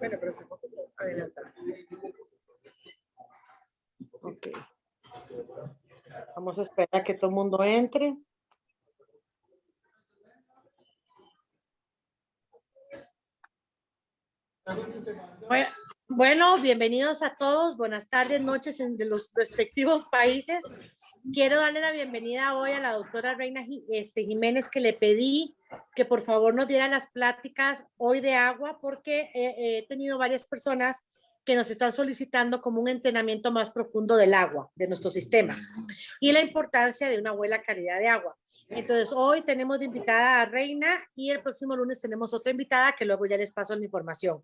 Bueno, pero estamos como adelantados. Ok. Vamos a esperar a que todo el mundo entre. Bueno, bienvenidos a todos. Buenas tardes, noches en los respectivos países. Quiero darle la bienvenida hoy a la doctora Reina Jiménez, que le pedí que por favor nos diera las pláticas hoy de agua, porque he tenido varias personas que nos están solicitando como un entrenamiento más profundo del agua, de nuestros sistemas, y la importancia de una buena calidad de agua. Entonces, hoy tenemos de invitada a Reina y el próximo lunes tenemos otra invitada que luego ya les paso la información.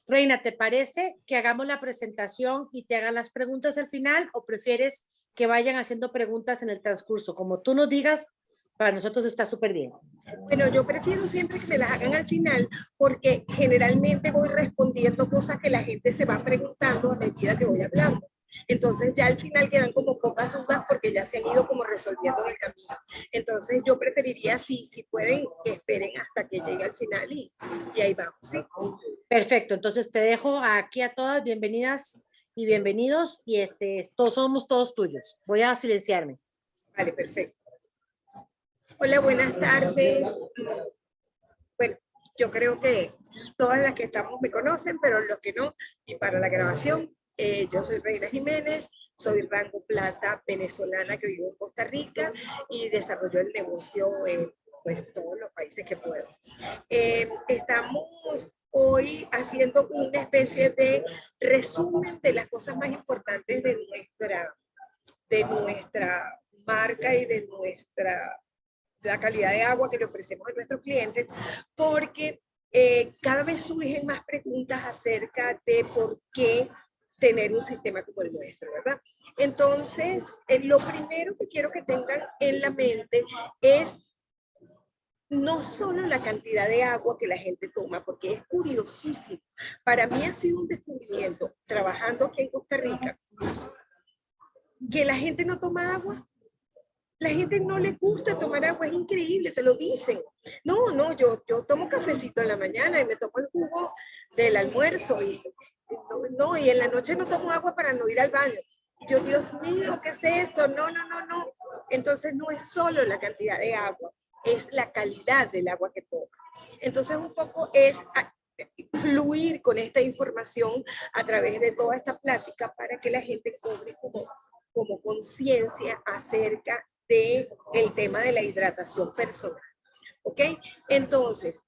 Reina, ¿te parece que hagamos la presentación y te hagan las preguntas al final o prefieres que vayan haciendo preguntas en el transcurso? Como tú nos digas, para nosotros está súper bien. Bueno, yo prefiero siempre que me las hagan al final porque generalmente voy respondiendo cosas que la gente se va preguntando a medida que voy hablando. Entonces ya al final quedan como pocas dudas porque ya se han ido como resolviendo en el camino. Entonces yo preferiría, si pueden, que esperen hasta que llegue al final y ahí vamos, ¿sí? Perfecto, entonces te dejo aquí a todas, bienvenidas y bienvenidos, y todos somos todos tuyos. Voy a silenciarme. Vale, perfecto. Hola, buenas tardes. Bueno, yo creo que todas las que estamos me conocen, pero los que no, y para la grabación, yo soy Reina Jiménez, soy rango plata venezolana que vivo en Costa Rica y desarrollo el negocio en pues, todos los países que puedo. Estamos hoy haciendo una especie de resumen de las cosas más importantes de nuestra marca y de la calidad de agua que le ofrecemos a nuestros clientes, porque cada vez surgen más preguntas acerca de por qué tener un sistema como el nuestro, ¿verdad? Entonces, lo primero que quiero que tengan en la mente es no solo la cantidad de agua que la gente toma, porque es curiosísimo. Para mí ha sido un descubrimiento, trabajando aquí en Costa Rica, que la gente no toma agua. La gente no le gusta tomar agua, es increíble, te lo dicen. No, yo tomo cafecito en la mañana y me tomo el jugo del almuerzo y en la noche no tomo agua para no ir al baño. Y yo, Dios mío, ¿qué es esto? No. Entonces no es solo la cantidad de agua, es la calidad del agua que toma. Entonces un poco es fluir con esta información a través de toda esta plática para que la gente cobre como conciencia acerca del tema de la hidratación personal. ¿Ok? Entonces,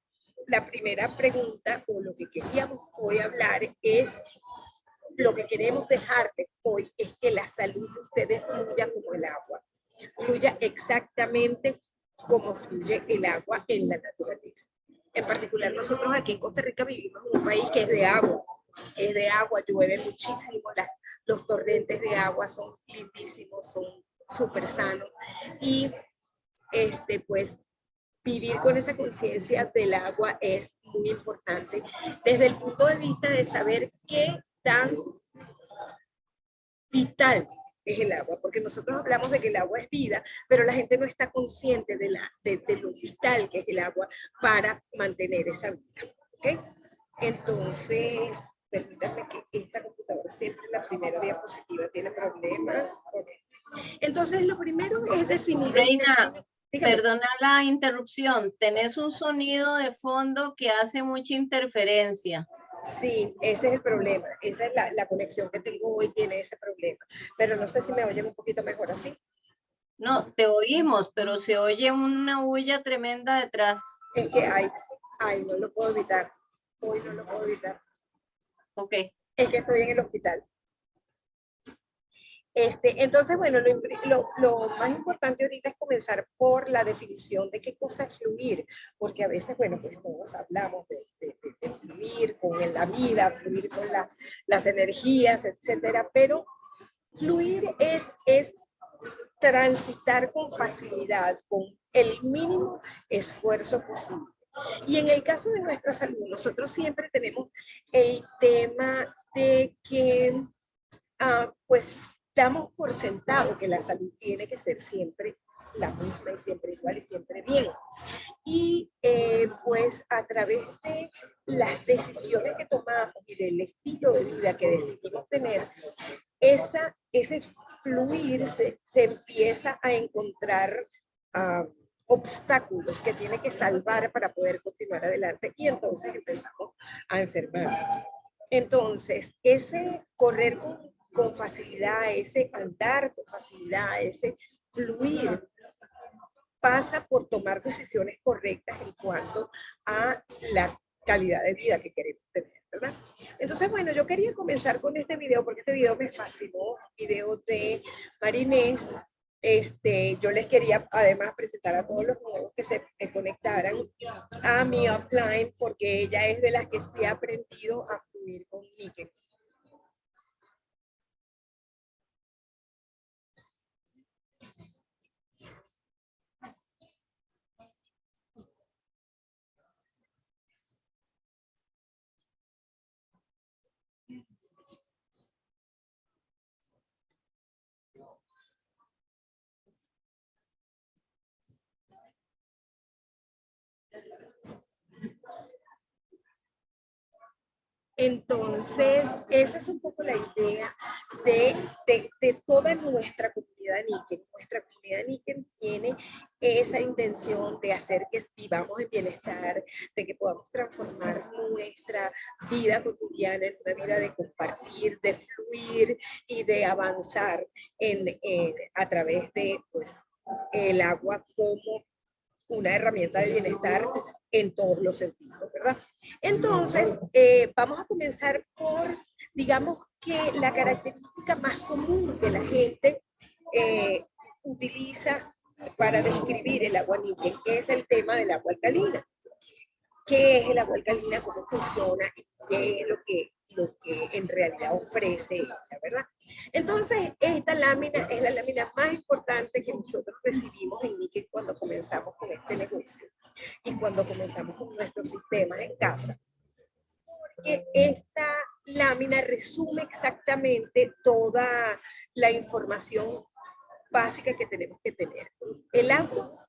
la primera pregunta o lo que queríamos hoy hablar es, lo que queremos dejarles hoy es que la salud de ustedes fluya como el agua, fluya exactamente como fluye el agua en la naturaleza. En particular, nosotros aquí en Costa Rica vivimos en un país que es de agua, llueve muchísimo, los torrentes de agua son lindísimos, son súper sanos y pues vivir con esa conciencia del agua es muy importante desde el punto de vista de saber qué tan vital es el agua, porque nosotros hablamos de que el agua es vida, pero la gente no está consciente de lo vital que es el agua para mantener esa vida. ¿Okay? Entonces, permítanme que esta computadora siempre la primera diapositiva tiene problemas. Okay. Entonces, lo primero es definir... Reina, perdona la interrupción, tenés un sonido de fondo que hace mucha interferencia. Sí, ese es el problema, esa es la conexión que tengo hoy, tiene ese problema, pero no sé si me oyen un poquito mejor así. No, te oímos, pero se oye una bulla tremenda detrás. Es que no lo puedo evitar, hoy no lo puedo evitar. Ok. Es que estoy en el hospital. Entonces, bueno, lo más importante ahorita es comenzar por la definición de qué cosa es fluir, porque a veces, bueno, pues todos hablamos de fluir con la vida, fluir con las energías, etcétera, pero fluir es transitar con facilidad, con el mínimo esfuerzo posible. Y en el caso de nuestra salud, nosotros siempre tenemos el tema de que, pues, damos por sentado que la salud tiene que ser siempre la misma y siempre igual y siempre bien. Y pues a través de las decisiones que tomamos y del estilo de vida que decidimos tener, ese fluir se empieza a encontrar obstáculos que tiene que salvar para poder continuar adelante, y entonces empezamos a enfermarnos. Entonces, ese correr con facilidad, ese andar con facilidad, ese fluir, pasa por tomar decisiones correctas en cuanto a la calidad de vida que queremos tener, ¿verdad? Entonces, bueno, yo quería comenzar con este video porque este video me fascinó, video de Marinés. Yo les quería además presentar a todos los nuevos que se conectaran a mi upline, porque ella es de las que sí ha aprendido a fluir con Nike. Entonces, esa es un poco la idea de toda nuestra comunidad Niken. Nuestra comunidad Niken tiene esa intención de hacer que vivamos en bienestar, de que podamos transformar nuestra vida cotidiana en una vida de compartir, de fluir y de avanzar a través de pues, el agua como una herramienta de bienestar en todos los sentidos, ¿verdad? Entonces, vamos a comenzar por, digamos que la característica más común que la gente utiliza para describir el agua Niken, que es el tema del agua alcalina. ¿Qué es el agua alcalina? ¿Cómo funciona? ¿Y qué es lo que en realidad ofrece ella, verdad? Entonces, esta lámina es la lámina más importante que nosotros recibimos en Niken cuando comenzamos con este negocio y cuando comenzamos con nuestros sistemas en casa. Porque esta lámina resume exactamente toda la información básica que tenemos que tener. El agua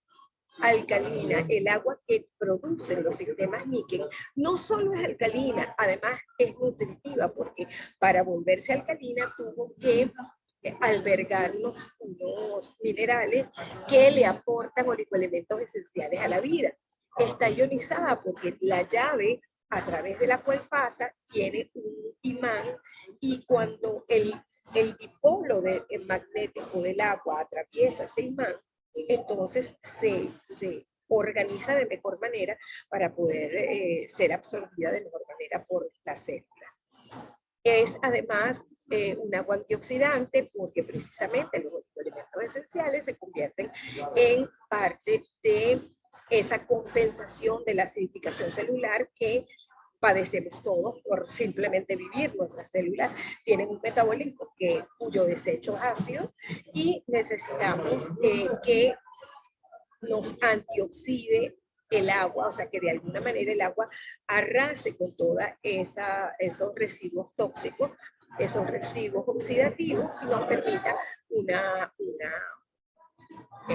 alcalina, el agua que producen los sistemas Niken, no solo es alcalina, además es nutritiva, porque para volverse alcalina tuvo que albergarnos unos minerales que le aportan oligoelementos esenciales a la vida. Está ionizada porque la llave a través de la cual pasa tiene un imán, y cuando el dipolo magnético del agua atraviesa ese imán, entonces se organiza de mejor manera para poder ser absorbida de mejor manera por las células. Es además un agua antioxidante porque precisamente los elementos esenciales se convierten en parte de esa compensación de la acidificación celular que padecemos todos por simplemente vivir. Nuestras células tienen un metabolismo cuyo desecho es ácido, y necesitamos que nos antioxide el agua, o sea, que de alguna manera el agua arrase con todos esos residuos tóxicos, esos residuos oxidativos, y nos permita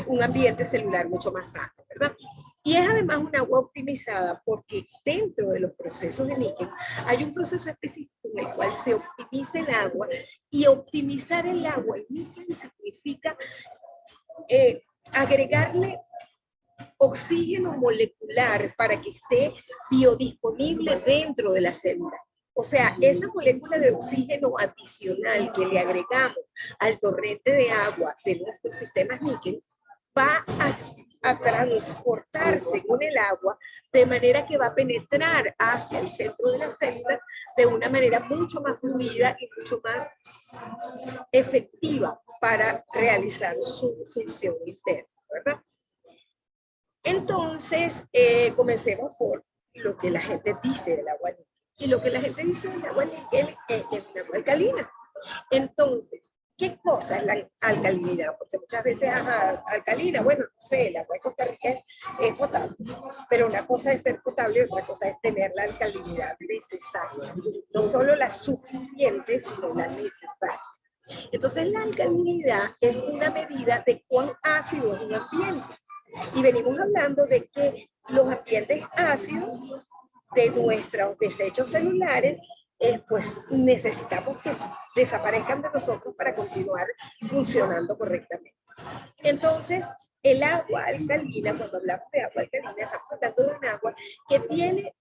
un ambiente celular mucho más sano, ¿verdad? Y es además un agua optimizada porque dentro de los procesos de Niken hay un proceso específico en el cual se optimiza el agua, y optimizar el agua en Niken significa agregarle oxígeno molecular para que esté biodisponible dentro de la célula. O sea, esa molécula de oxígeno adicional que le agregamos al torrente de agua de nuestros sistemas Niken va a transportarse con el agua, de manera que va a penetrar hacia el centro de la célula de una manera mucho más fluida y mucho más efectiva para realizar su función interna, ¿verdad? Entonces, comencemos por lo que la gente dice del agua Niken. Y lo que la gente dice del agua Niken es un agua alcalina. Entonces, ¿qué cosa es la alcalinidad? Porque muchas veces, alcalina, bueno, no sé, el agua de Costa Rica es potable, pero una cosa es ser potable y otra cosa es tener la alcalinidad necesaria. No solo la suficiente, sino la necesaria. Entonces, la alcalinidad es una medida de cuán ácido es un ambiente. Y venimos hablando de que los ambientes ácidos de nuestros desechos celulares, pues necesitamos que desaparezcan de nosotros para continuar funcionando correctamente. Entonces, el agua alcalina, cuando hablamos de agua alcalina, estamos hablando de un agua que tiene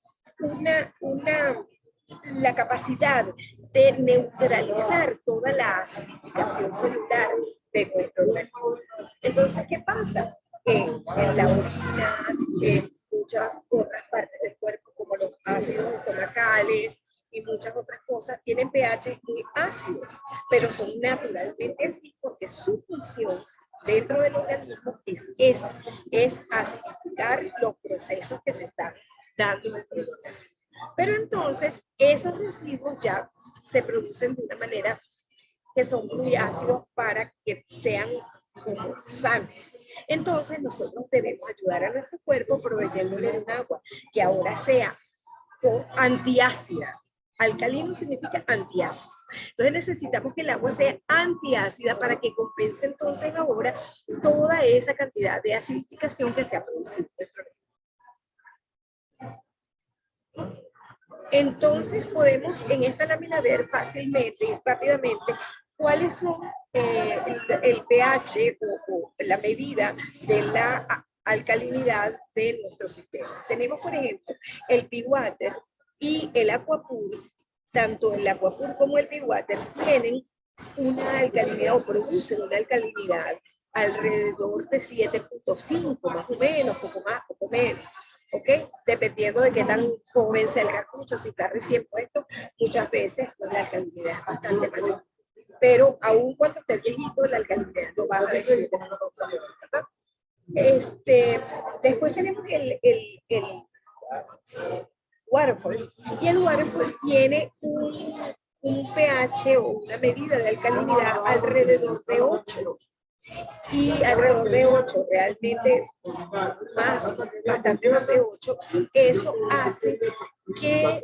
la capacidad de neutralizar toda la acidificación celular de nuestro organismo. Entonces, ¿qué pasa? En la orina, en muchas otras partes del cuerpo, como los ácidos estomacales y muchas otras cosas, tienen pH muy ácidos, pero son naturalmente así porque su función dentro del organismo es acidificar los procesos que se están dando dentro del organismo. Pero entonces, esos residuos ya se producen de una manera que son muy ácidos para que sean como sanos. Entonces, nosotros debemos ayudar a nuestro cuerpo proveyéndole un agua que ahora sea antiácida. Alcalino significa antiácido. Entonces necesitamos que el agua sea antiácida para que compense entonces ahora toda esa cantidad de acidificación que se ha producido dentro de. Entonces podemos en esta lámina ver fácilmente y rápidamente cuáles son el pH o la medida de la alcalinidad de nuestro sistema. Tenemos, por ejemplo, el P-Water y el Aquapur. Tanto el Aquapur como el P-Water tienen una alcalinidad o producen una alcalinidad alrededor de 7.5, más o menos, poco más, poco menos. ¿Ok? Dependiendo de qué tan joven sea el cartucho, si está recién puesto, muchas veces pues, la alcalinidad es bastante mayor. Pero aún cuando esté viejito, la alcalinidad no baja de 7. Después tenemos el Waterfall. Y el Waterfall tiene un pH o una medida de alcalinidad alrededor de 8. Y alrededor de 8, realmente bastante más de 8, y eso hace que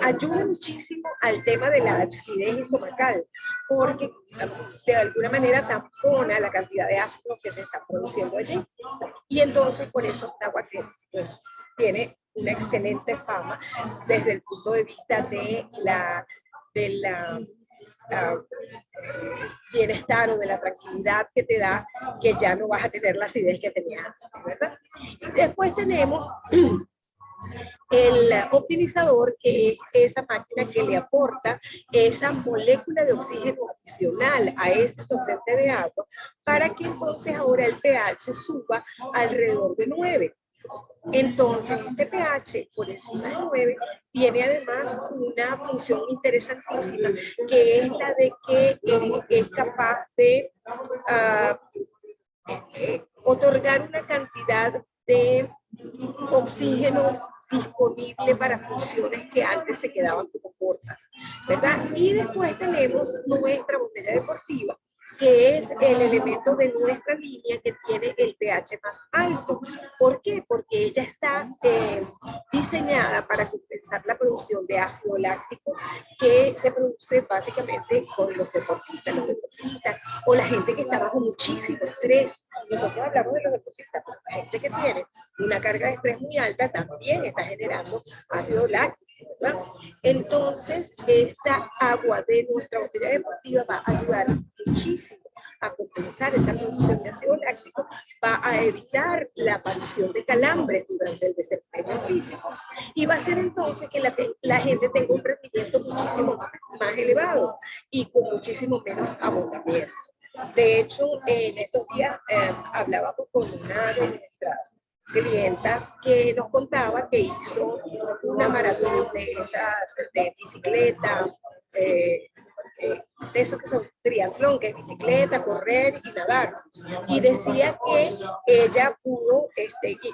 ayude muchísimo al tema de la acidez estomacal, porque de alguna manera tampona la cantidad de ácido que se está produciendo allí. Y entonces por eso es un agua que pues, tiene una excelente fama desde el punto de vista de la bienestar o de la tranquilidad que te da, que ya no vas a tener la acidez que tenías antes, ¿verdad? Y después tenemos el optimizador, que es esa máquina que le aporta esa molécula de oxígeno adicional a ese torrente de agua para que entonces ahora el pH suba alrededor de 9. Entonces, este pH por encima de 9 tiene además una función interesantísima, que es la de que es capaz de otorgar una cantidad de oxígeno disponible para funciones que antes se quedaban como cortas, ¿verdad? Y después tenemos nuestra botella deportiva, que es el elemento de nuestra línea que tiene el pH más alto. ¿Por qué? Porque ella está diseñada para compensar la producción de ácido láctico que se produce básicamente con los deportistas o la gente que está bajo muchísimo estrés. Nosotros hablamos de los deportistas, pero la gente que tiene una carga de estrés muy alta también está generando ácido láctico, ¿verdad? Entonces, esta agua de nuestra botella deportiva va a ayudar muchísimo a compensar esa producción de ácido láctico, va a evitar la aparición de calambres durante el desempeño físico y va a hacer entonces que la gente tenga un rendimiento muchísimo más elevado y con muchísimo menos agotamiento. De hecho, en estos días hablábamos con una de nuestras clientas que nos contaba que hizo una maratón de esas de bicicleta, de esos que son triatlón, que es bicicleta, correr y nadar. Y decía que ella pudo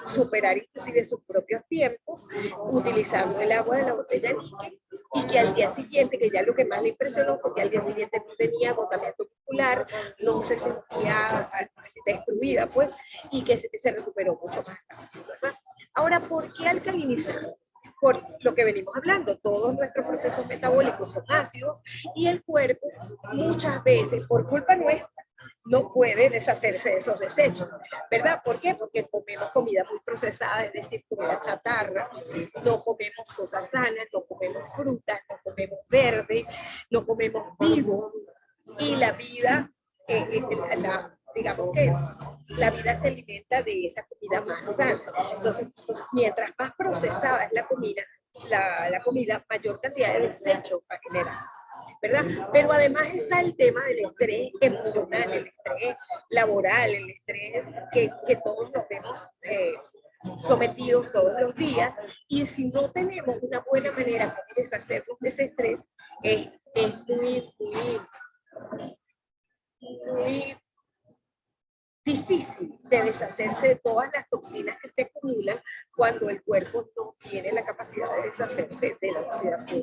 superar inclusive sus propios tiempos utilizando el agua de la botella níquel, y que al día siguiente, que ya lo que más le impresionó fue que al día siguiente no tenía agotamiento muscular, no se sentía así destruida, pues, y que se recuperó mucho más rápido, ¿verdad? Ahora, ¿por qué alcalinizar? por lo que venimos hablando, todos nuestros procesos metabólicos son ácidos y el cuerpo muchas veces, por culpa nuestra, no puede deshacerse de esos desechos, ¿verdad? ¿Por qué? Porque comemos comida muy procesada, es decir, comida chatarra, no comemos cosas sanas, no comemos frutas, no comemos verde, no comemos vivo, y la vida, digamos que la vida se alimenta de esa comida más sana. Entonces, mientras más procesada es la comida, mayor cantidad de desechos va a generar, ¿verdad? Pero además está el tema del estrés emocional, el estrés laboral, el estrés que todos nos vemos sometidos todos los días, y si no tenemos una buena manera de deshacernos de ese estrés, es muy difícil de deshacerse de todas las toxinas que se acumulan cuando el cuerpo no tiene la capacidad de deshacerse de la oxidación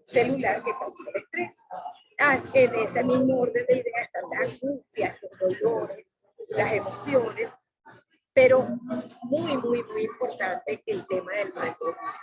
celular que causa el estrés. En ese mismo orden de ideas están las angustias, los dolores, las emociones, pero muy importante el tema del mal dormir.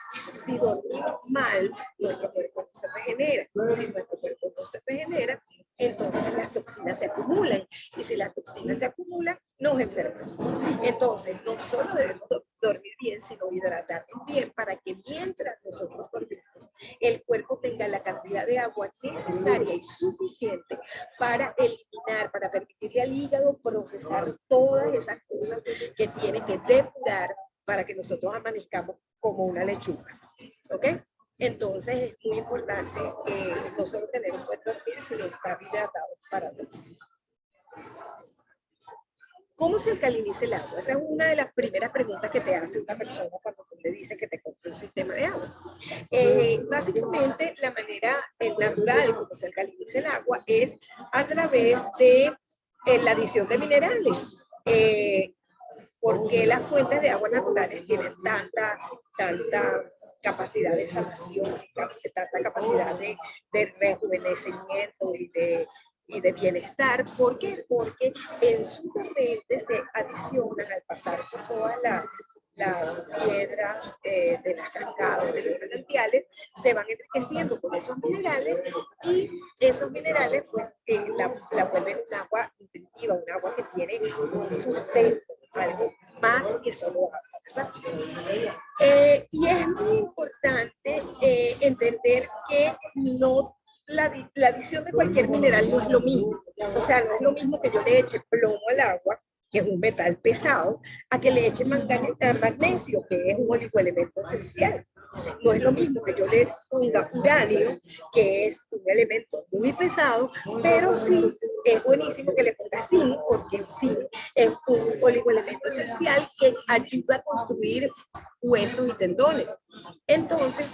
Si dormimos mal, nuestro cuerpo no se regenera. Si nuestro cuerpo no se regenera, entonces las toxinas se acumulan. Y si las toxinas se acumulan, nos enfermamos. Entonces, no solo debemos dormir bien, sino hidratarnos bien para que mientras nosotros dormimos, el cuerpo tenga la cantidad de agua necesaria y suficiente para eliminar, para permitirle al hígado procesar todas esas cosas que tiene que depurar para que nosotros amanezcamos como una lechuga. ¿Ok? Entonces es muy importante no solo tener un buen dormir, sino estar hidratado para dormir. ¿Cómo se alcaliniza el agua? Esa es una de las primeras preguntas que te hace una persona cuando tú le dices que te compre un sistema de agua. Básicamente, la manera natural como se alcaliniza el agua es a través de la adición de minerales. ¿Por qué las fuentes de agua naturales tienen tanta capacidad de sanación, tanta capacidad de rejuvenecimiento y de bienestar? ¿Por qué? Porque en su corriente se adicionan, al pasar por todas las piedras de las cascadas, de los manantiales, se van enriqueciendo con esos minerales, y esos minerales pues la vuelven un agua nutritiva, un agua que tiene un sustento, algo más que solo agua, ¿verdad? Y es muy importante entender que la adición de cualquier mineral no es lo mismo. O sea, no es lo mismo que yo le eche plomo al agua, que es un metal pesado, a que le eche magnesio, que es un oligoelemento esencial. No es lo mismo que yo le ponga uranio, que es un elemento muy pesado, pero sí es buenísimo que le ponga zinc, porque el zinc es un oligoelemento esencial que ayuda a construir huesos y tendones. Entonces,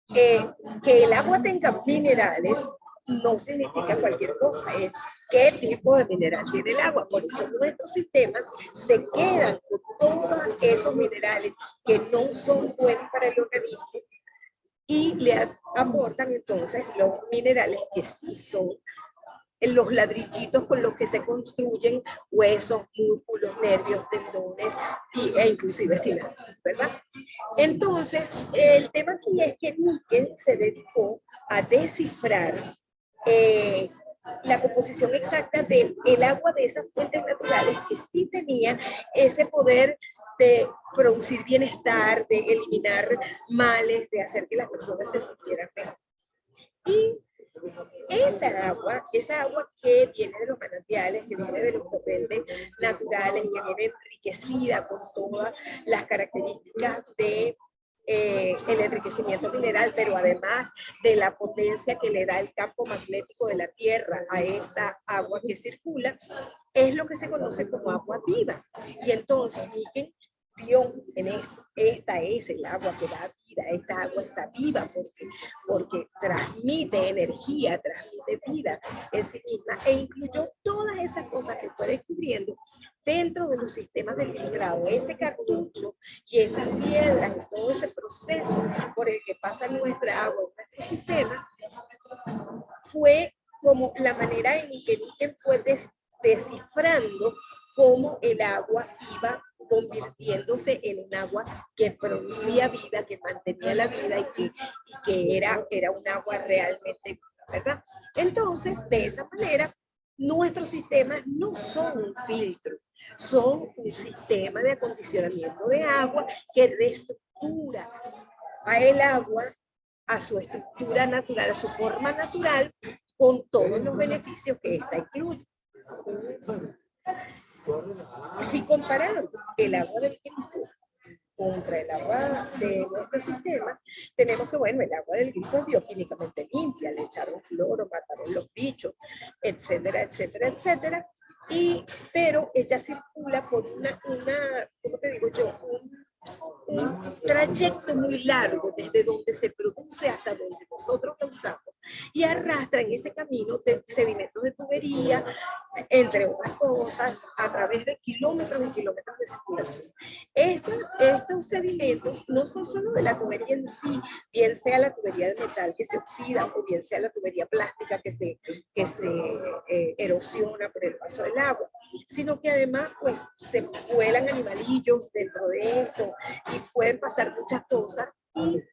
que el agua tenga minerales no significa cualquier cosa, es qué tipo de mineral tiene el agua. Por eso nuestros sistemas se quedan con todos esos minerales que no son buenos para el organismo, y le aportan entonces los minerales que sí son los ladrillitos con los que se construyen huesos, músculos, nervios, tendones e inclusive sinapsis, ¿verdad? Entonces, el tema aquí es que Niken se dedicó a descifrar la composición exacta del agua de esas fuentes naturales que sí tenían ese poder de producir bienestar, de eliminar males, de hacer que las personas se sintieran mejor. Y esa agua que viene de los manantiales, que viene de los torrentes naturales, que viene enriquecida con todas las características de el enriquecimiento mineral, pero además de la potencia que le da el campo magnético de la Tierra a esta agua que circula, es lo que se conoce como agua viva. Y entonces, Niken vio en esto, esta es el agua que da vida, esta agua está viva porque transmite energía, transmite vida en sí misma, e incluyó todas esas cosas que fue descubriendo dentro de los sistemas de filtrado, ese cartucho y esas piedras, y todo ese proceso por el que pasa nuestra agua en nuestro sistema, fue como la manera en que Niken fue descifrando cómo el agua iba convirtiéndose en un agua que producía vida, que mantenía la vida y que era un agua realmente viva, ¿verdad? Entonces, de esa manera, nuestros sistemas no son un filtro, son un sistema de acondicionamiento de agua que reestructura a el agua a su estructura natural, a su forma natural, con todos los beneficios que esta incluye. Si comparamos el agua del grifo contra el agua de nuestro sistema, tenemos que, bueno, el agua del grifo es bioquímicamente limpia, le echaron cloro, mataron los bichos, etcétera, etcétera, etcétera, pero ella circula por ¿cómo te digo yo? Un trayecto muy largo desde donde se produce hasta donde nosotros la usamos y arrastra en ese camino de sedimentos de tubería, entre otras cosas, a través de kilómetros y kilómetros de circulación. Estos sedimentos no son solo de la tubería en sí, bien sea la tubería de metal que se oxida o bien sea la tubería plástica que se erosiona por el paso del agua, sino que además pues se vuelan animalillos dentro de esto y pueden pasar muchas cosas y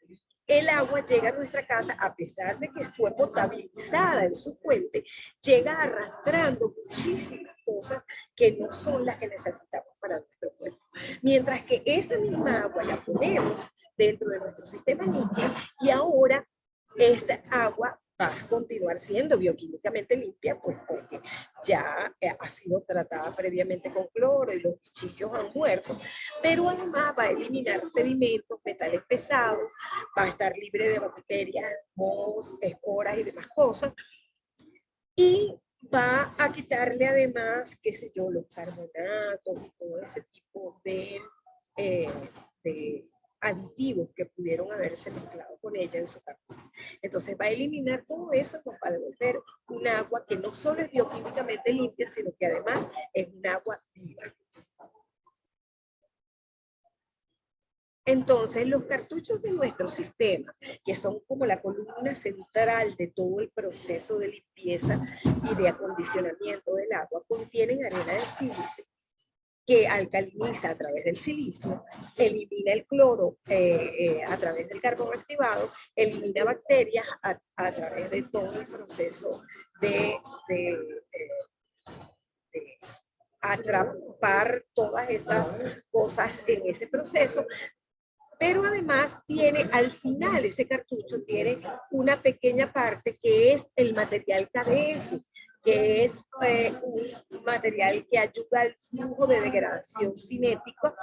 el agua llega a nuestra casa, a pesar de que fue potabilizada en su fuente, llega arrastrando muchísimas cosas que no son las que necesitamos para nuestro cuerpo. Mientras que esa misma agua la ponemos dentro de nuestro sistema limpio y ahora esta agua va a continuar siendo bioquímicamente limpia, pues porque ya ha sido tratada previamente con cloro y los bichillos han muerto, pero además va a eliminar sedimentos, metales pesados, va a estar libre de bacterias, mohos, esporas y demás cosas, y va a quitarle además, qué sé yo, los carbonatos y todo ese tipo de aditivos que pudieron haberse mezclado con ella en su camino. Entonces va a eliminar todo eso, nos va a devolver un agua que no solo es bioquímicamente limpia, sino que además es un agua viva. Entonces, los cartuchos de nuestros sistemas, que son como la columna central de todo el proceso de limpieza y de acondicionamiento del agua, contienen arena de sílice, que alcaliniza a través del silicio, elimina el cloro a través del carbón activado, elimina bacterias a través de todo el proceso de atrapar todas estas cosas en ese proceso, pero además tiene al final, ese cartucho tiene una pequeña parte que es el material KDF, que es un material que ayuda al flujo de degradación cinética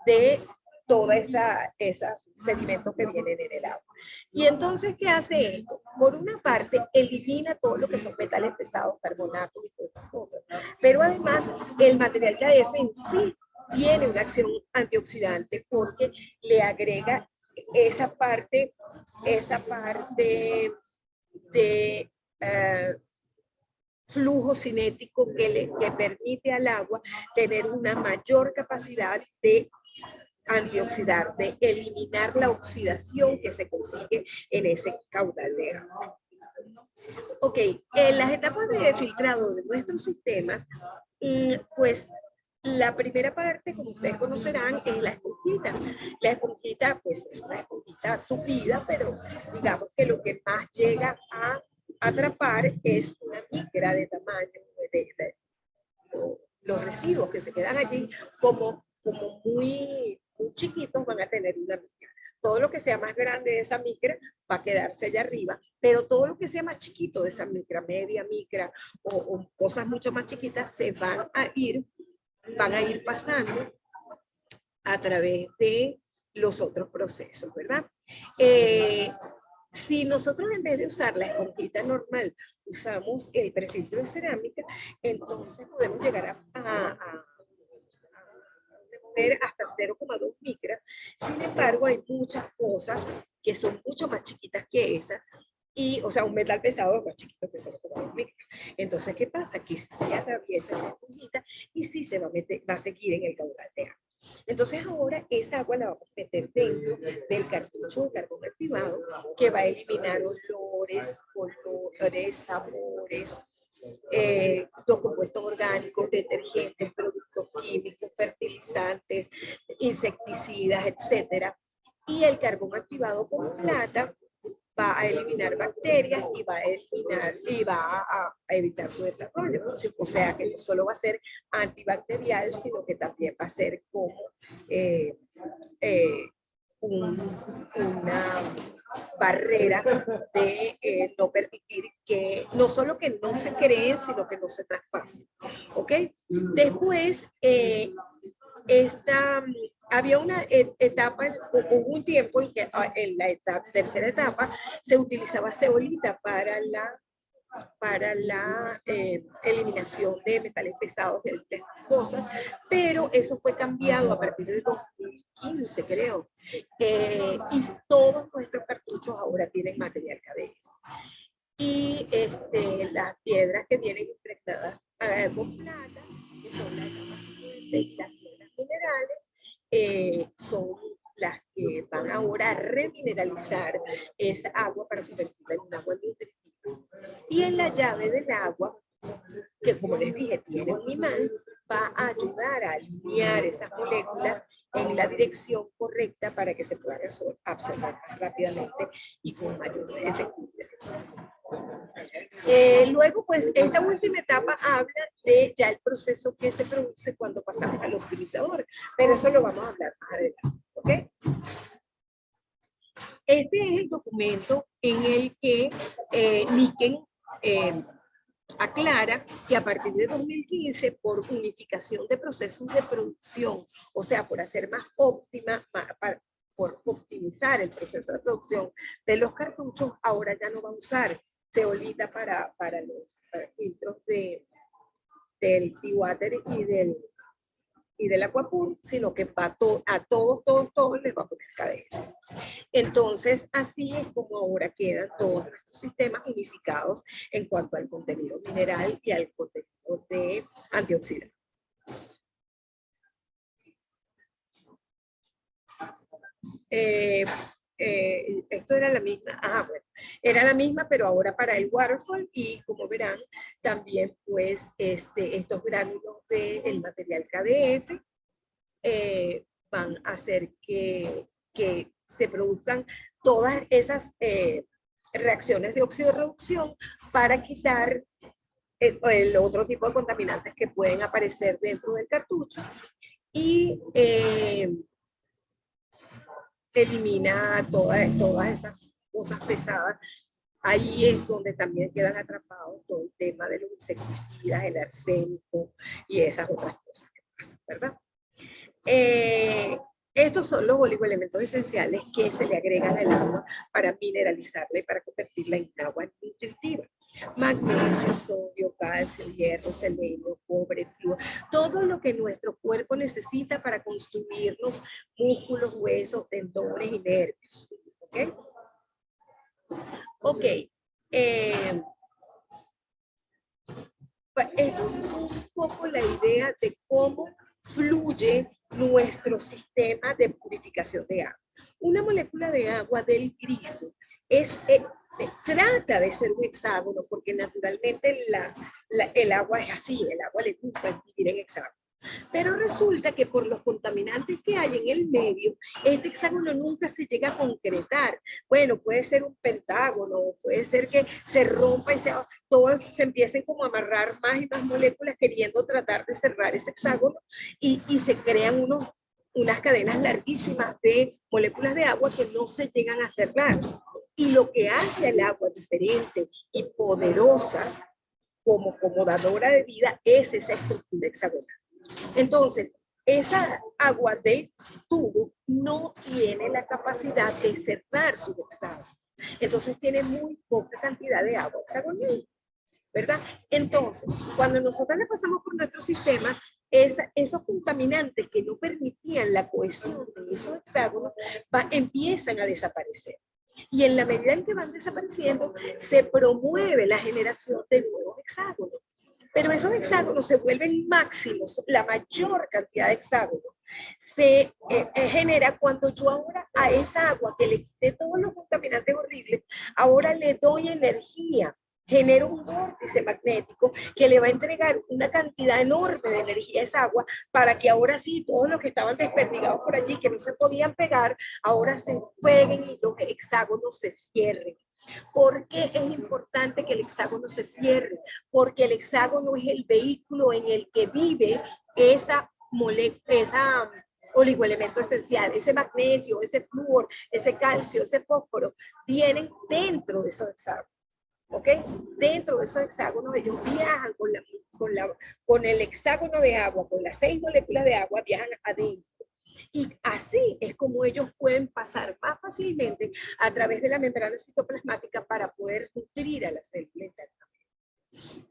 de toda esos sedimentos que vienen en el agua. Y entonces, ¿qué hace esto? Por una parte, elimina todo lo que son metales pesados, carbonatos y todas esas cosas, pero además el material KDF en sí tiene una acción antioxidante porque le agrega esa parte de flujo cinético que permite al agua tener una mayor capacidad de antioxidar, de eliminar la oxidación que se consigue en ese caudal de agua. Ok, en las etapas de filtrado de nuestros sistemas, pues la primera parte, como ustedes conocerán, es la esponjita. La esponjita, pues es una esponjita tupida, pero digamos que lo que más llega a atrapar es una micra de tamaño de los residuos que se quedan allí como muy chiquitos van a tener una micra. Todo lo que sea más grande de esa micra va a quedarse allá arriba, pero todo lo que sea más chiquito de esa micra, media micra o cosas mucho más chiquitas se van a ir pasando a través de los otros procesos, ¿verdad? Si nosotros en vez de usar la esponjita normal usamos el prefiltro de cerámica, entonces podemos llegar a mover hasta 0,2 micras. Sin embargo, hay muchas cosas que son mucho más chiquitas que esa, y, o sea, un metal pesado es más chiquito que 0,2 micras. Entonces, ¿qué pasa? Que sí atraviesa esa esponjita y sí se va a seguir en el caudal de agua. Entonces ahora esa agua la vamos a meter dentro del cartucho de carbón activado que va a eliminar olores, colores, sabores, los compuestos orgánicos, detergentes, productos químicos, fertilizantes, insecticidas, etcétera. Y el carbón activado con plata va a eliminar bacterias y va a evitar su desarrollo. O sea que no solo va a ser antibacterial, sino que también va a ser como una barrera de no permitir que, no solo que no se creen, sino que no se traspasen. ¿Ok? Después, había una etapa, hubo un tiempo en que en la tercera etapa se utilizaba zeolita para la eliminación de metales pesados, de estas cosas, pero eso fue cambiado a partir de 2015, creo. Y todos nuestros cartuchos ahora tienen material KDF. Y las piedras que vienen impregnadas con plata, que son las piedras minerales, son las que van ahora a remineralizar esa agua para convertirla en un agua nutritiva. Y en la llave del agua, que como les dije tiene un imán, va a ayudar a alinear esas moléculas en la dirección correcta para que se puedan absorber más rápidamente y con mayor efectividad. Luego, pues, esta última etapa habla de ya el proceso que se produce cuando pasamos al optimizador, pero eso lo vamos a hablar más adelante, ¿ok? Este es el documento en el que Niken aclara que a partir de 2015, por unificación de procesos de producción, o sea, por hacer más óptima, por optimizar el proceso de producción de los cartuchos, ahora ya no va a usar zeolita para los filtros del P-Water y del Aquapur, sino que a todos les va a poner KDF. Entonces, así es como ahora quedan todos nuestros sistemas unificados en cuanto al contenido mineral y al contenido de antioxidantes. Esto era la misma, bueno, era la misma, pero ahora para el waterfall, y como verán, también pues estos gránulos del material KDF van a hacer que se produzcan todas esas reacciones de oxidorreducción para quitar el otro tipo de contaminantes que pueden aparecer dentro del cartucho y elimina todas esas cosas pesadas. Ahí es donde también quedan atrapados todo el tema de los insecticidas, el arsénico y esas otras cosas que pasan, ¿verdad? Estos son los oligoelementos esenciales que se le agregan al agua para mineralizarla y para convertirla en agua nutritiva. Magnesio, sodio, calcio, hierro, selenio, cobre, flúor, todo lo que nuestro cuerpo necesita para construirnos músculos, huesos, tendones y nervios. ¿Ok? Ok. Esto es un poco la idea de cómo fluye nuestro sistema de purificación de agua. Una molécula de agua del grifo trata de ser un hexágono porque naturalmente el agua es así, el agua le gusta vivir en hexágono. Pero resulta que por los contaminantes que hay en el medio, este hexágono nunca se llega a concretar. Bueno, puede ser un pentágono, puede ser que se rompa y todos se empiecen como a amarrar más y más moléculas queriendo tratar de cerrar ese hexágono y se crean unas cadenas larguísimas de moléculas de agua que no se llegan a cerrar. Y lo que hace al agua diferente y poderosa como dadora de vida es esa estructura hexagonal. Entonces, esa agua del tubo no tiene la capacidad de cerrar su hexágono. Entonces, tiene muy poca cantidad de agua hexagonal, ¿verdad? Entonces, cuando nosotros le pasamos por nuestro sistema, esos contaminantes que no permitían la cohesión de esos hexágonos empiezan a desaparecer. Y en la medida en que van desapareciendo, se promueve la generación de nuevos hexágonos. Pero esos hexágonos se vuelven máximos, la mayor cantidad de hexágonos se genera cuando yo ahora a esa agua que le quité todos los contaminantes horribles, ahora le doy energía genera un vórtice magnético que le va a entregar una cantidad enorme de energía a esa agua para que ahora sí todos los que estaban desperdigados por allí, que no se podían pegar, ahora se peguen y los hexágonos se cierren. ¿Por qué es importante que el hexágono se cierre? Porque el hexágono es el vehículo en el que vive esa oligoelemento esencial, ese magnesio, ese flúor, ese calcio, ese fósforo, vienen dentro de esos hexágonos. ¿Ok? Dentro de esos hexágonos ellos viajan con el hexágono de agua, con las 6 moléculas de agua, viajan adentro. Y así es como ellos pueden pasar más fácilmente a través de la membrana citoplasmática para poder nutrir a la célula internamente.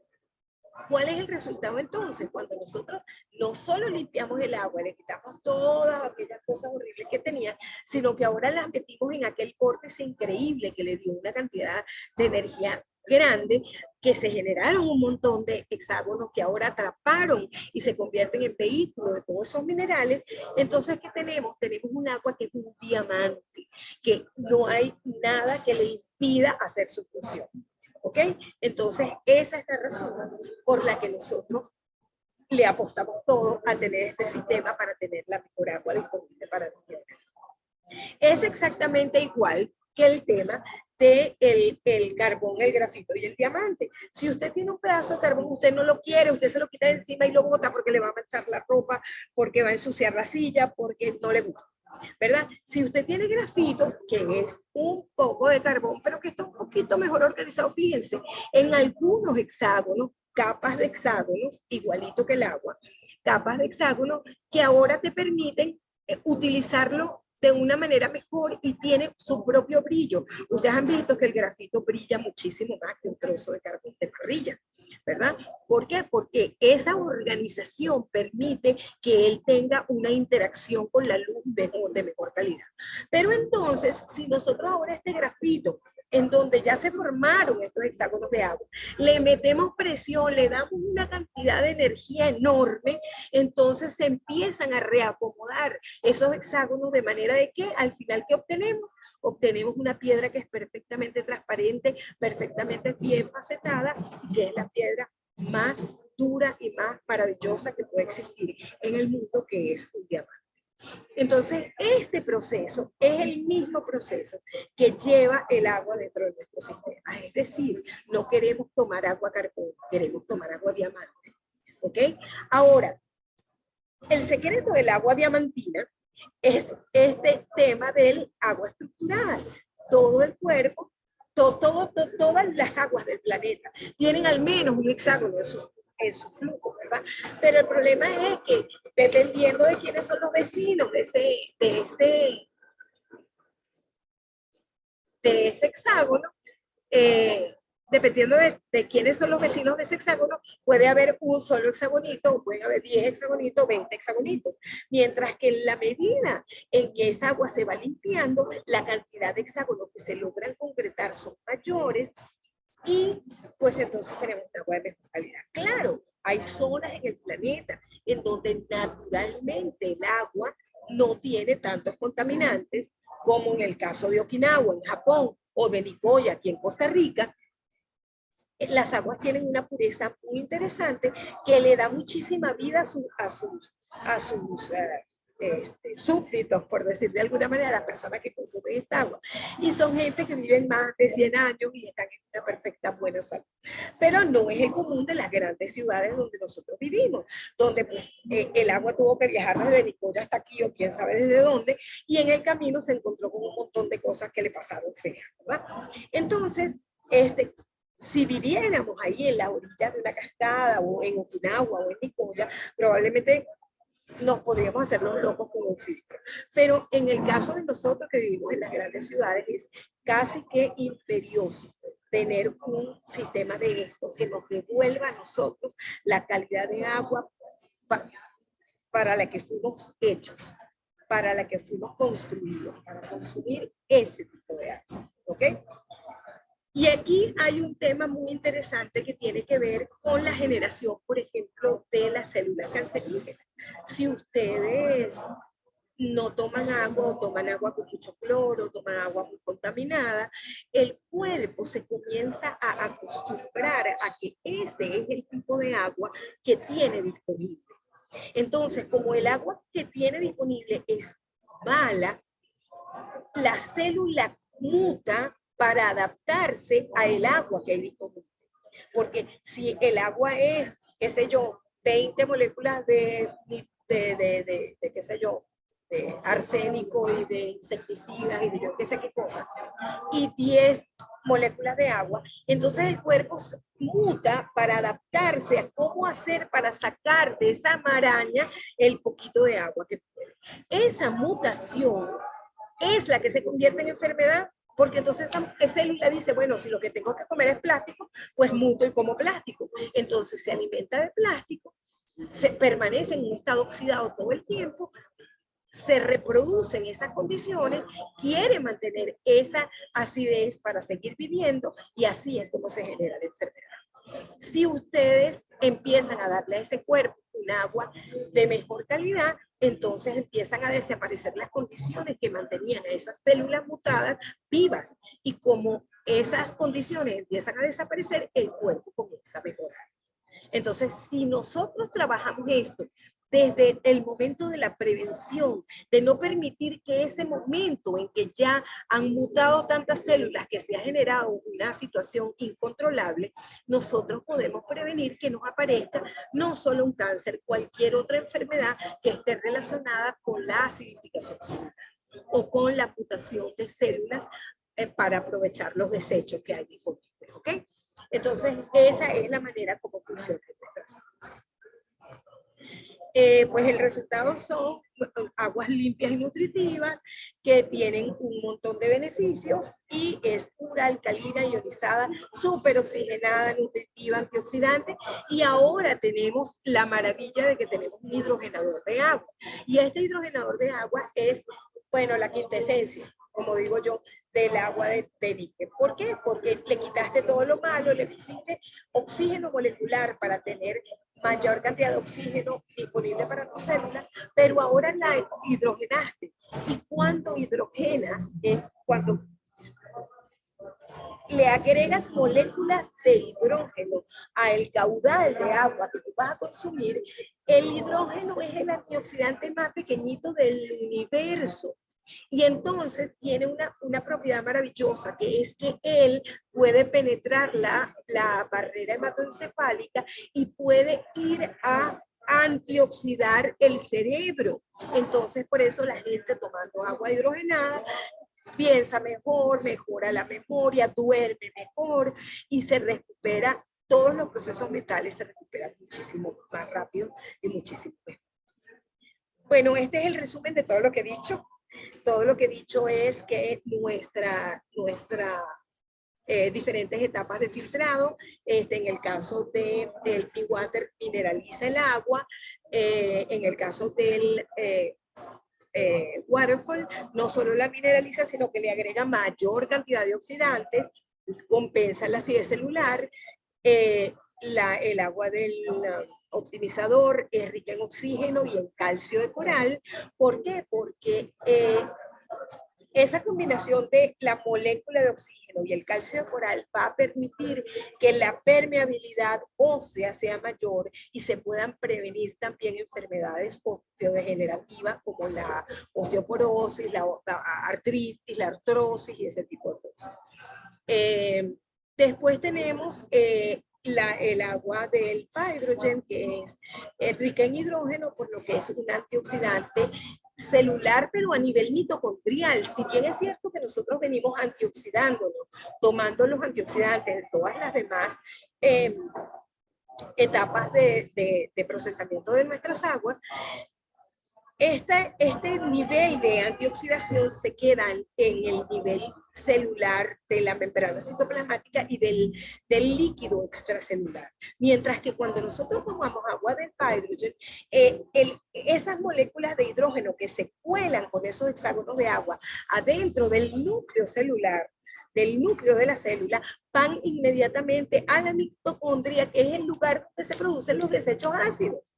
¿Cuál es el resultado entonces? Cuando nosotros no solo limpiamos el agua, le quitamos todas aquellas cosas horribles que tenía, sino que ahora las metimos en aquel vórtice increíble que le dio una cantidad de energía grande, que se generaron un montón de hexágonos que ahora atraparon y se convierten en vehículos de todos esos minerales. Entonces, ¿qué tenemos? Tenemos un agua que es un diamante, que no hay nada que le impida hacer su función. ¿Ok? Entonces, esa es la razón por la que nosotros le apostamos todo a tener este sistema para tener la mejor agua disponible para nosotros. Es exactamente igual que el tema de el carbón, el grafito y el diamante. Si usted tiene un pedazo de carbón, usted no lo quiere, usted se lo quita de encima y lo bota porque le va a manchar la ropa, porque va a ensuciar la silla, porque no le gusta. ¿Verdad? Si usted tiene grafito, que es un poco de carbón, pero que está un poquito mejor organizado, fíjense, en algunos hexágonos, capas de hexágonos, igualito que el agua, capas de hexágonos que ahora te permiten utilizarlo de una manera mejor y tiene su propio brillo. Ustedes han visto que el grafito brilla muchísimo más que un trozo de carbón de parrilla, ¿verdad? ¿Por qué? Porque esa organización permite que él tenga una interacción con la luz de mejor calidad. Pero entonces, si nosotros ahora este grafito, en donde ya se formaron estos hexágonos de agua, le metemos presión, le damos una cantidad de energía enorme, entonces se empiezan a reacomodar esos hexágonos de manera de que al final, ¿qué obtenemos? Obtenemos una piedra que es perfectamente transparente, perfectamente bien facetada, que es la piedra más dura y más maravillosa que puede existir en el mundo, que es un diamante. Entonces, este proceso es el mismo proceso que lleva el agua dentro de nuestro sistema. Es decir, no queremos tomar agua carbón, queremos tomar agua diamante. ¿Ok? Ahora, el secreto del agua diamantina es este tema del agua estructural. Todo el cuerpo, todas las aguas del planeta tienen al menos un hexágono en su flujo, ¿verdad? Pero el problema es que dependiendo de quiénes son los vecinos de ese hexágono, dependiendo de quiénes son los vecinos de ese hexágono, puede haber un solo hexagonito, o pueden haber 10 hexagonitos, 20 hexagonitos. Mientras que en la medida en que esa agua se va limpiando, la cantidad de hexágonos que se logran concretar son mayores y pues entonces tenemos una agua de mejor calidad. Claro, hay zonas en el planeta en donde naturalmente el agua no tiene tantos contaminantes como en el caso de Okinawa, en Japón, o de Nicoya, aquí en Costa Rica. Las aguas tienen una pureza muy interesante que le da muchísima vida a sus súbditos, por decir de alguna manera, a las personas que consumen esta agua. Y son gente que viven más de 100 años y están en una perfecta buena salud. Pero no es el común de las grandes ciudades donde nosotros vivimos, donde pues el agua tuvo que viajar desde Nicoya hasta aquí o quién sabe desde dónde, y en el camino se encontró con un montón de cosas que le pasaron feas, ¿verdad? Entonces, si viviéramos ahí en la orilla de una cascada o en Okinawa o en Nicoya, probablemente nos podríamos hacer los locos con un filtro. Pero en el caso de nosotros que vivimos en las grandes ciudades, es casi que imperioso tener un sistema de esto que nos devuelva a nosotros la calidad de agua para la que fuimos hechos, para la que fuimos construidos, para consumir ese tipo de agua. ¿Ok? Y aquí hay un tema muy interesante que tiene que ver con la generación, por ejemplo, de las células cancerígenas. Si ustedes no toman agua o toman agua con mucho cloro, toman agua muy contaminada, el cuerpo se comienza a acostumbrar a que ese es el tipo de agua que tiene disponible. Entonces, como el agua que tiene disponible es mala, la célula muta para adaptarse a el agua que hay disponible. Porque si el agua es, qué sé yo, 20 moléculas de qué sé yo, de arsénico y de insecticidas y de yo qué sé qué cosa, y 10 moléculas de agua, entonces el cuerpo muta para adaptarse a cómo hacer para sacar de esa maraña el poquito de agua que puede. Esa mutación es la que se convierte en enfermedad, porque entonces esa célula dice, bueno, si lo que tengo que comer es plástico, pues muto y como plástico. Entonces se alimenta de plástico, se permanece en un estado oxidado todo el tiempo, se reproduce en esas condiciones, quiere mantener esa acidez para seguir viviendo y así es como se genera la enfermedad. Si ustedes empiezan a darle a ese cuerpo un agua de mejor calidad, entonces empiezan a desaparecer las condiciones que mantenían a esas células mutadas vivas y como esas condiciones empiezan a desaparecer, el cuerpo comienza a mejorar. Entonces, si nosotros trabajamos esto desde el momento de la prevención, de no permitir que ese momento en que ya han mutado tantas células que se ha generado una situación incontrolable, nosotros podemos prevenir que nos aparezca no solo un cáncer, cualquier otra enfermedad que esté relacionada con la acidificación celular o con la mutación de células para aprovechar los desechos que hay disponibles, ¿ok? Entonces, esa es la manera como funciona el proceso. Pues el resultado son aguas limpias y nutritivas que tienen un montón de beneficios y es pura, alcalina, ionizada, súper oxigenada, nutritiva, antioxidante, y ahora tenemos la maravilla de que tenemos un hidrogenador de agua. Y este hidrogenador de agua es, bueno, la quintesencia, como digo yo, del agua de níquel. ¿Por qué? Porque le quitaste todo lo malo, le pusiste oxígeno molecular para tener mayor cantidad de oxígeno disponible para tus células, pero ahora la hidrogenaste. Y cuando hidrogenas es cuando le agregas moléculas de hidrógeno al caudal de agua que tú vas a consumir, el hidrógeno es el antioxidante más pequeñito del universo. Y entonces tiene una propiedad maravillosa, que es que él puede penetrar la barrera hematoencefálica y puede ir a antioxidar el cerebro. Entonces, por eso la gente tomando agua hidrogenada piensa mejor, mejora la memoria, duerme mejor y se recupera, todos los procesos mentales se recuperan muchísimo más rápido y muchísimo mejor. Bueno, este es el resumen de todo lo que he dicho. Todo lo que he dicho es que nuestra diferentes etapas de filtrado, en el caso del P-Water mineraliza el agua, en el caso del Waterfall no solo la mineraliza, sino que le agrega mayor cantidad de oxidantes, compensa la acidez celular, el agua del optimizador es rica en oxígeno y en calcio de coral. ¿Por qué? Porque esa combinación de la molécula de oxígeno y el calcio de coral va a permitir que la permeabilidad ósea sea mayor y se puedan prevenir también enfermedades osteodegenerativas como la osteoporosis, la artritis, la artrosis y ese tipo de cosas. Después tenemos el agua del Hydrogen, que es rica en hidrógeno, por lo que es un antioxidante celular, pero a nivel mitocondrial. Si bien es cierto que nosotros venimos antioxidándonos, tomando los antioxidantes de todas las demás etapas de procesamiento de nuestras aguas, este nivel de antioxidación se queda en el nivel celular de la membrana citoplasmática y del líquido extracelular. Mientras que cuando nosotros tomamos agua del Hydrogen, esas moléculas de hidrógeno que se cuelan con esos hexágonos de agua adentro del núcleo celular, del núcleo de la célula, van inmediatamente a la mitocondria, que es el lugar donde se producen los desechos ácidos.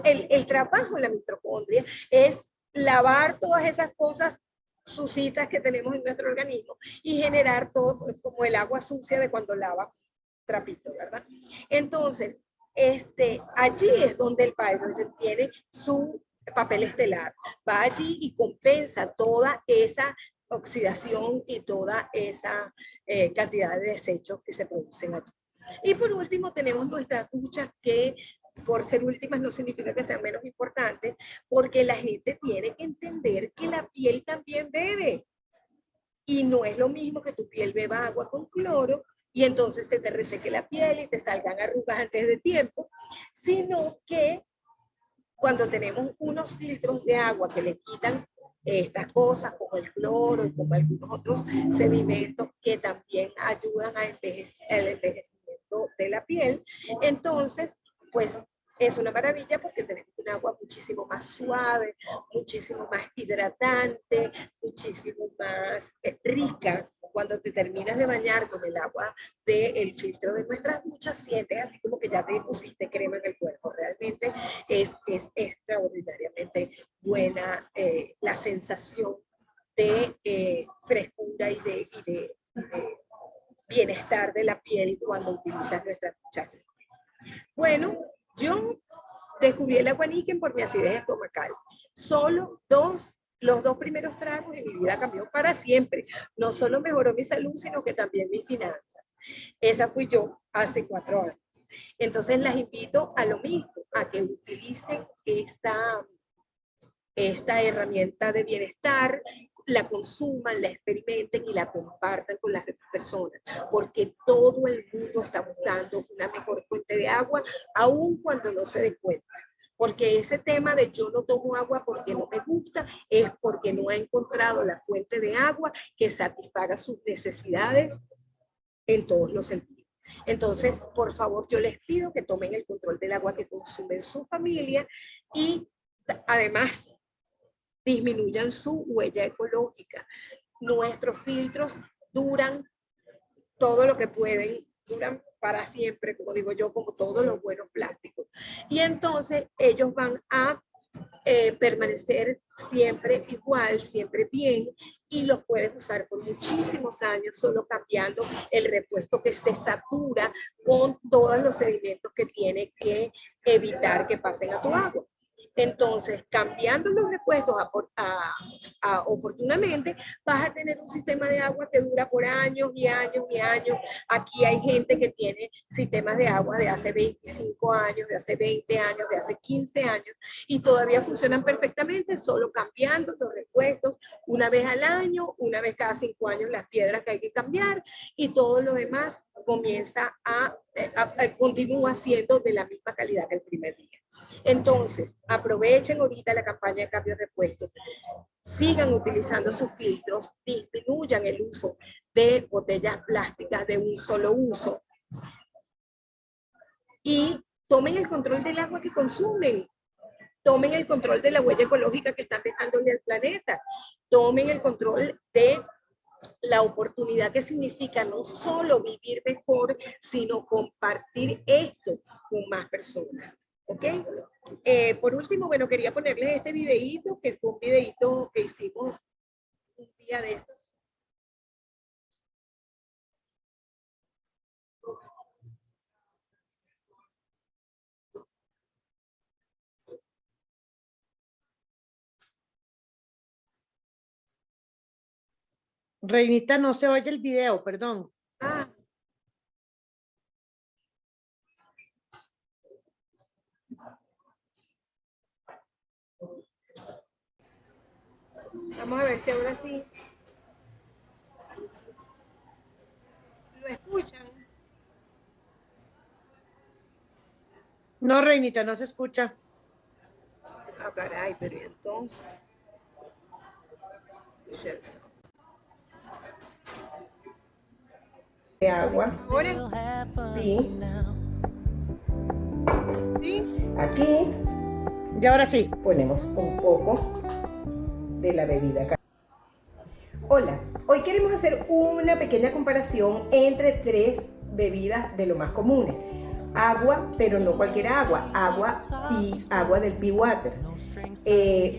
El trabajo de la mitocondria es lavar todas esas cosas sucitas que tenemos en nuestro organismo y generar todo como el agua sucia de cuando lava trapito, ¿verdad? Entonces, allí es donde el Biogen tiene su papel estelar. Va allí y compensa toda esa oxidación y toda esa cantidad de desechos que se producen allí. Y por último tenemos nuestras duchas que por ser últimas no significa que sean menos importantes, porque la gente tiene que entender que la piel también bebe. Y no es lo mismo que tu piel beba agua con cloro y entonces se te reseque la piel y te salgan arrugas antes de tiempo, sino que cuando tenemos unos filtros de agua que le quitan estas cosas como el cloro y como algunos otros sedimentos que también ayudan al envejecimiento de la piel, entonces pues es una maravilla porque tenemos un agua muchísimo más suave, muchísimo más hidratante, muchísimo más rica. Cuando te terminas de bañar con el agua del filtro de nuestras duchas, sientes así como que ya te pusiste crema en el cuerpo. Realmente es extraordinariamente buena la sensación de frescura y de bienestar de la piel cuando utilizas nuestras duchas. Bueno, yo descubrí el agua níquel por mi acidez estomacal. Solo los dos primeros tragos en mi vida cambió para siempre. No solo mejoró mi salud, sino que también mis finanzas. Esa fui yo hace 4 años. Entonces las invito a lo mismo, a que utilicen esta herramienta de bienestar, la consuman, la experimenten y la compartan con las personas, porque todo el mundo está buscando una mejor fuente de agua, aun cuando no se dé cuenta. Porque ese tema de yo no tomo agua porque no me gusta, es porque no ha encontrado la fuente de agua que satisfaga sus necesidades en todos los sentidos. Entonces, por favor, yo les pido que tomen el control del agua que consumen su familia y además disminuyan su huella ecológica. Nuestros filtros duran todo lo que pueden, duran para siempre, como digo yo, como todos los buenos plásticos. Y entonces ellos van a permanecer siempre igual, siempre bien, y los puedes usar por muchísimos años, solo cambiando el repuesto que se satura con todos los sedimentos que tiene que evitar que pasen a tu agua. Entonces, cambiando los repuestos oportunamente, vas a tener un sistema de agua que dura por años y años y años. Aquí hay gente que tiene sistemas de agua de hace 25 años, de hace 20 años, de hace 15 años, y todavía funcionan perfectamente, solo cambiando los repuestos una vez al año, una vez cada 5 años las piedras que hay que cambiar, y todo lo demás continúa siendo de la misma calidad que el primer día. Entonces, aprovechen ahorita la campaña de cambio de repuestos, sigan utilizando sus filtros, disminuyan el uso de botellas plásticas de un solo uso y tomen el control del agua que consumen, tomen el control de la huella ecológica que están dejándole al planeta, tomen el control de la oportunidad que significa no solo vivir mejor, sino compartir esto con más personas. ¿Ok? Por último, bueno, quería ponerles este videíto, que fue un videíto que hicimos un día de estos. Reinita, no se oye el video, perdón. Ah. Vamos a ver si ahora sí lo escuchan. No, Reinita, no se escucha. Ah, caray, pero entonces. De agua. Sí. Sí. Aquí. Y ahora sí. Ponemos un poco de la bebida. Hola, hoy queremos hacer una pequeña comparación entre 3 bebidas de lo más comunes. agua, pero no cualquier agua, agua del pea water.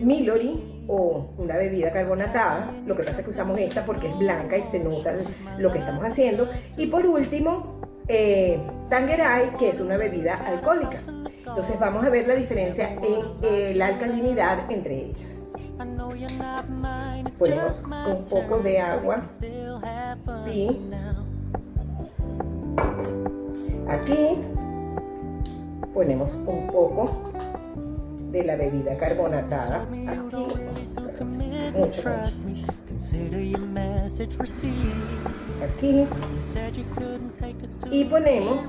Milori o una bebida carbonatada, lo que pasa es que usamos esta porque es blanca y se nota lo que estamos haciendo. Y por último, Tanqueray, que es una bebida alcohólica. Entonces vamos a ver la diferencia en la alcalinidad entre ellas. Ponemos un poco de agua y aquí ponemos un poco de la bebida carbonatada aquí, mucho, aquí, y ponemos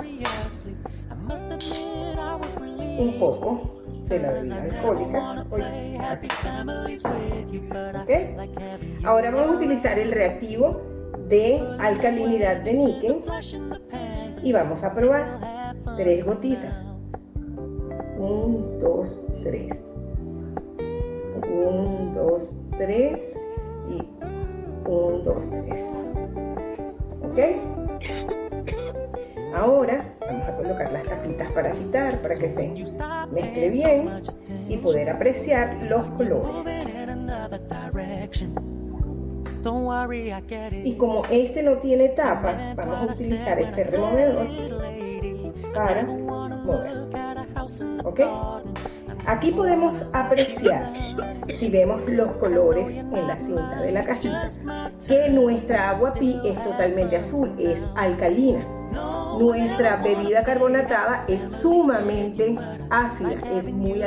un poco de la bebida alcohólica aquí. ¿Okay? Ahora vamos a utilizar el reactivo de alcalinidad de níquel y vamos a probar 3 gotitas. 1, 2, 3. 1, 2, 3 y 1, 2, 3. ¿Ok? Ahora vamos a colocar las tapitas para agitar, para que se mezcle bien y poder apreciar los colores. Y como este no tiene tapa, vamos a utilizar este removedor para mover. ¿Ok? Aquí podemos apreciar, si vemos los colores en la cinta de la cajita, que nuestra agua pi es totalmente azul, es alcalina. Nuestra bebida carbonatada es sumamente ácida, es muy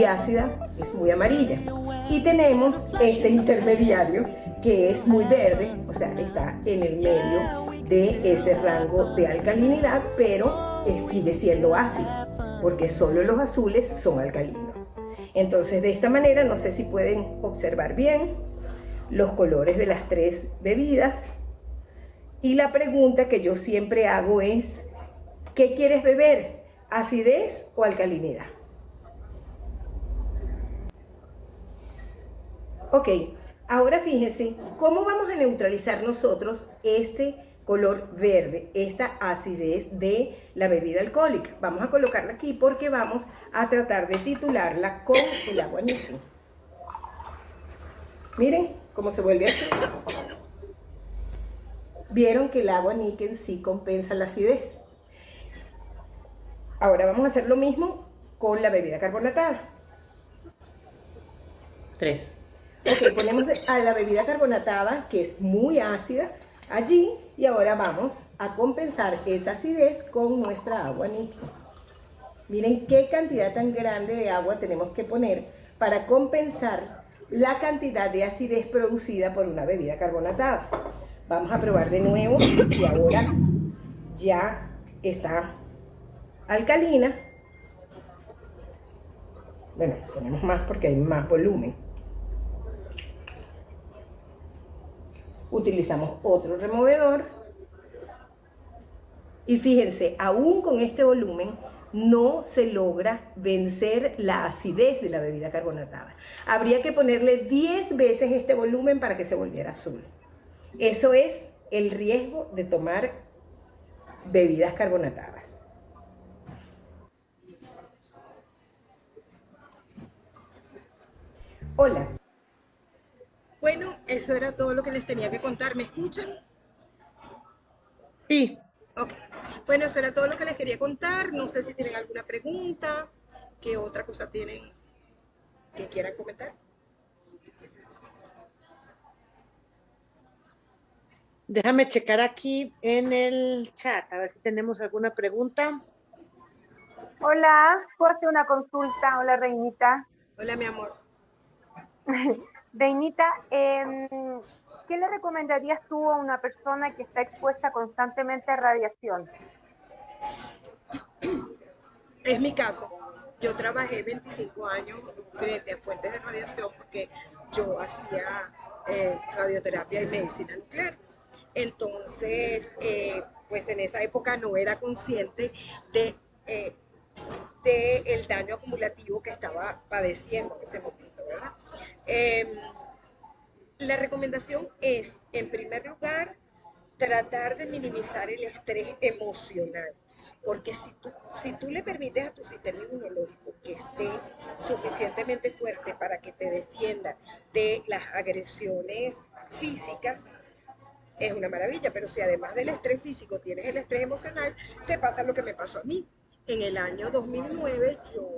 ácida, es muy amarilla. Y tenemos este intermediario que es muy verde, o sea, está en el medio de ese rango de alcalinidad, pero sigue siendo ácida, porque solo los azules son alcalinos. Entonces, de esta manera, no sé si pueden observar bien los colores de las 3 bebidas. Y la pregunta que yo siempre hago es, ¿qué quieres beber? ¿Acidez o alcalinidad? Ok, ahora fíjense cómo vamos a neutralizar nosotros este color verde, esta acidez de la bebida alcohólica. Vamos a colocarla aquí porque vamos a tratar de titularla con el agua níquel. Miren cómo se vuelve así. Vieron que el agua níquel sí compensa la acidez. Ahora vamos a hacer lo mismo con la bebida carbonatada. 3. Ok, ponemos a la bebida carbonatada, que es muy ácida, allí, y ahora vamos a compensar esa acidez con nuestra agua níquel. Miren qué cantidad tan grande de agua tenemos que poner para compensar la cantidad de acidez producida por una bebida carbonatada. Vamos a probar de nuevo si ahora ya está alcalina. Bueno, ponemos más porque hay más volumen. Utilizamos otro removedor. Y fíjense, aún con este volumen no se logra vencer la acidez de la bebida carbonatada. Habría que ponerle 10 veces este volumen para que se volviera azul. Eso es el riesgo de tomar bebidas carbonatadas. Hola. Bueno, eso era todo lo que les tenía que contar. ¿Me escuchan? Sí. Ok. Bueno, eso era todo lo que les quería contar. No sé si tienen alguna pregunta. ¿Qué otra cosa tienen que quieran comentar? Déjame checar aquí en el chat, a ver si tenemos alguna pregunta. Hola, ¿puedo hacer una consulta? Hola, Reinita. Hola, mi amor. Reinita, ¿qué le recomendarías tú a una persona que está expuesta constantemente a radiación? Es mi caso. Yo trabajé 25 años frente a fuentes de radiación porque yo hacía radioterapia y medicina nuclear. Entonces, pues en esa época no era consciente de el daño acumulativo que estaba padeciendo en ese momento, ¿verdad? La recomendación es, en primer lugar, tratar de minimizar el estrés emocional. porque si tú le permites a tu sistema inmunológico que esté suficientemente fuerte para que te defienda de las agresiones físicas, es una maravilla, pero si además del estrés físico tienes el estrés emocional, te pasa lo que me pasó a mí. En el año 2009, yo,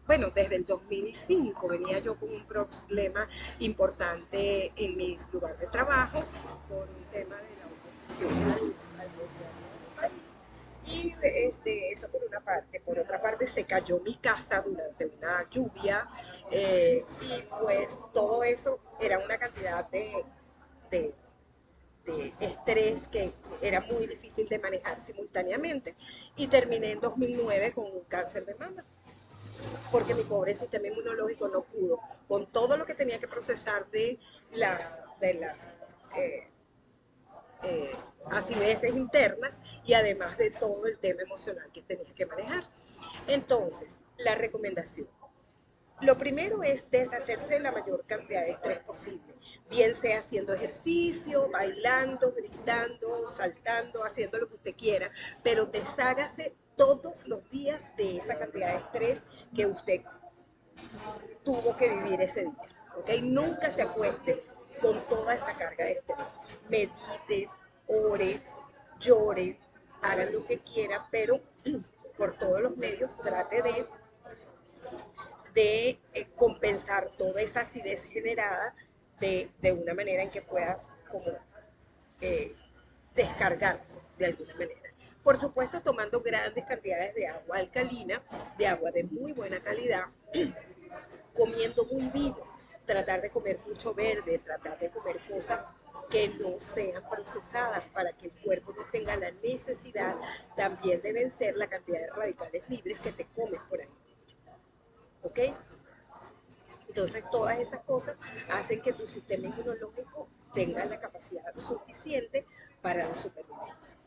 bueno, desde el 2005 venía yo con un problema importante en mi lugar de trabajo por un tema de la oposición al gobierno del país. Y eso por una parte. Por otra parte, se cayó mi casa durante una lluvia y pues todo eso era una cantidad de, de estrés que era muy difícil de manejar simultáneamente y terminé en 2009 con un cáncer de mama porque mi pobre sistema inmunológico no pudo con todo lo que tenía que procesar de las eh, acideces internas y además de todo el tema emocional que tenía que manejar. Entonces, la recomendación. Lo primero es deshacerse de la mayor cantidad de estrés posible, bien sea haciendo ejercicio, bailando, gritando, saltando, haciendo lo que usted quiera, pero deshágase todos los días de esa cantidad de estrés que usted tuvo que vivir ese día. ¿Okay? Nunca se acueste con toda esa carga de estrés. Medite, ore, llore, haga lo que quiera, pero por todos los medios trate de compensar toda esa acidez generada de una manera en que puedas como descargar de alguna manera. Por supuesto, tomando grandes cantidades de agua alcalina, de agua de muy buena calidad, comiendo muy vivo, tratar de comer mucho verde, tratar de comer cosas que no sean procesadas para que el cuerpo no tenga la necesidad también de vencer la cantidad de radicales libres que te comes por ahí. ¿Ok? Entonces, todas esas cosas hacen que tu sistema inmunológico tenga la capacidad suficiente para la supervivencia.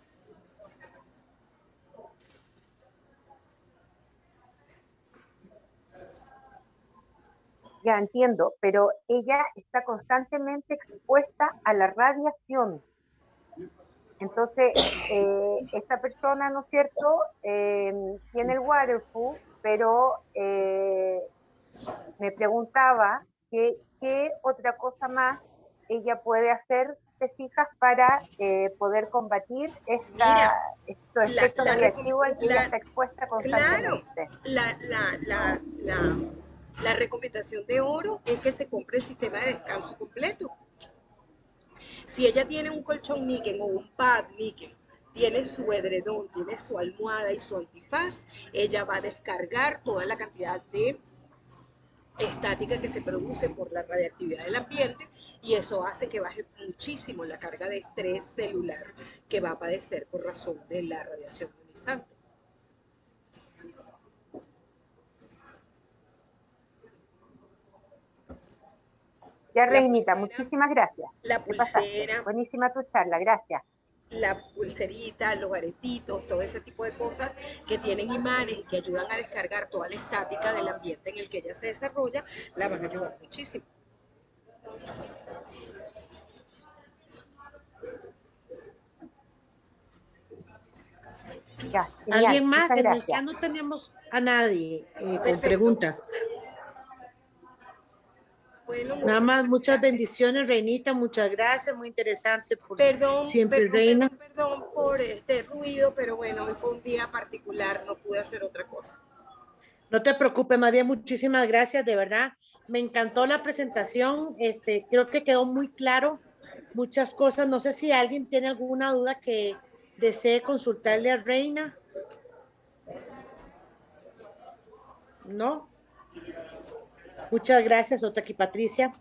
Ya entiendo, pero ella está constantemente expuesta a la radiación. Entonces, esta persona, ¿no es cierto?, tiene el waterproof, pero me preguntaba qué otra cosa más ella puede hacer, te fijas, para poder combatir Mira, estos la, efectos la, radiactivos al que ella está expuesta claro, constantemente. la recomendación de oro es que se compre el sistema de descanso completo. Si ella tiene un colchón níquel o un pad níquel, tiene su edredón, tiene su almohada y su antifaz, ella va a descargar toda la cantidad de estática que se produce por la radiactividad del ambiente y eso hace que baje muchísimo la carga de estrés celular que va a padecer por razón de la radiación ionizante. Ya, Reinita, muchísimas gracias. La Te pasaste. pulsera, Buenísima tu charla, gracias. la pulserita, los aretitos, todo ese tipo de cosas que tienen imanes y que ayudan a descargar toda la estática del ambiente en el que ella se desarrolla, la van a ayudar muchísimo. Ya, genial. ¿Alguien más? Muchas En el gracias. chat no tenemos a nadie con Perfecto. preguntas. Bueno, Nada más, muchísimas muchas gracias. bendiciones, Reinita, muchas gracias, muy interesante por Perdón, siempre, perdón, Reina. perdón, perdón por este ruido, pero bueno, hoy fue un día particular, no pude hacer otra cosa. No te preocupes, más bien, muchísimas gracias, de verdad. Me encantó la presentación, creo que quedó muy claro muchas cosas. No sé si alguien tiene alguna duda que desee consultarle a Reina. ¿No? Muchas gracias, Otaki Patricia.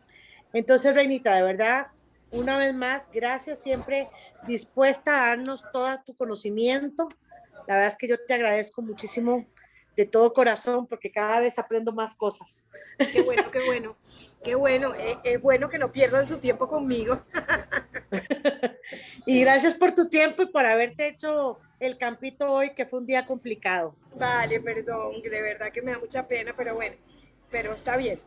Entonces, Reinita, de verdad, una vez más, gracias, siempre dispuesta a darnos todo tu conocimiento. La verdad es que yo te agradezco muchísimo de todo corazón porque cada vez aprendo más cosas. Qué bueno, qué bueno, qué bueno. Es bueno que no pierdan su tiempo conmigo. Y gracias por tu tiempo y por haberte hecho el campito hoy, que fue un día complicado. Vale, perdón, de verdad que me da mucha pena, pero bueno, pero está bien.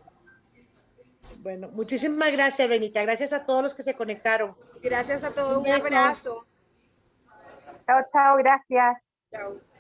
Bueno, muchísimas gracias, Renita. Gracias a todos los que se conectaron. Gracias a Un todos, un beso. abrazo. Chao, chao, gracias. Chao.